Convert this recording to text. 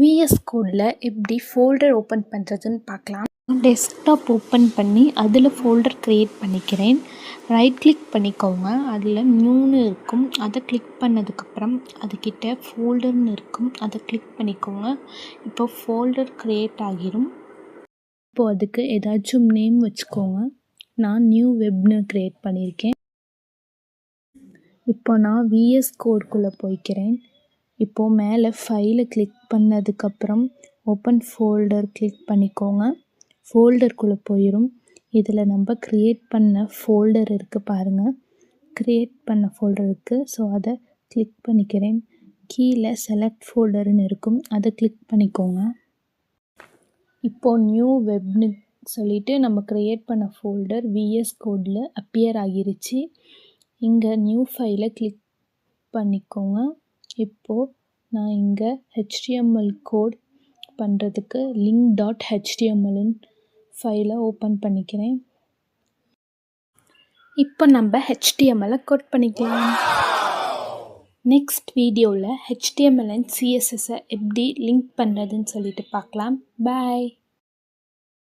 VS கோடில் எப்படி folder open பண்ணுறதுன்னு பார்க்கலாம். டெஸ்க்டாப் ஓப்பன் பண்ணி அதில் ஃபோல்டர் க்ரியேட் பண்ணிக்கிறேன். ரைட் கிளிக் பண்ணிக்கோங்க. அதில் நியூன்னு இருக்கும், அதை கிளிக் பண்ணதுக்கப்புறம் அதுக்கிட்ட ஃபோல்டர்னு இருக்கும், அதை கிளிக் பண்ணிக்கோங்க. இப்போ ஃபோல்டர் க்ரியேட் ஆகிரும். இப்போது அதுக்கு ஏதாச்சும் நேம் வச்சுக்கோங்க. நான் நியூ வெப்னு க்ரியேட் பண்ணியிருக்கேன். இப்போ நான் VS கோடுக்குள்ளே போய்க்கிறேன். இப்போது மேலே ஃபைலை கிளிக் பண்ணதுக்கப்புறம் ஓப்பன் ஃபோல்டர் கிளிக் பண்ணிக்கோங்க. ஃபோல்டருக்குள்ளே போயிடும். இதில் நம்ம க்ரியேட் பண்ண ஃபோல்டர் இருக்குது பாருங்கள், க்ரியேட் பண்ண ஃபோல்டர் இருக்குது. ஸோ அதை கிளிக் பண்ணிக்கிறேன். கீழே செலக்ட் ஃபோல்டர்னு இருக்கும், அதை கிளிக் பண்ணிக்கோங்க. இப்போது நியூ வெப்னு சொல்லிவிட்டு நம்ம க்ரியேட் பண்ண ஃபோல்டர் VS கோடில் அப்பியர் ஆகிருச்சு. இங்கே நியூ ஃபைலை கிளிக் பண்ணிக்கோங்க. இப்போது நான் இங்கே HTML கோட் பண்ணுறதுக்கு link.html ஃபைலை ஓப்பன் பண்ணிக்கிறேன். இப்போ நம்ம HTML கோட் பண்ணிக்கலாம். நெக்ஸ்ட் வீடியோவில் HTML அண்ட் CSS எப்படி லிங்க் பண்ணுறதுன்னு சொல்லிட்டு பார்க்கலாம். பாய்.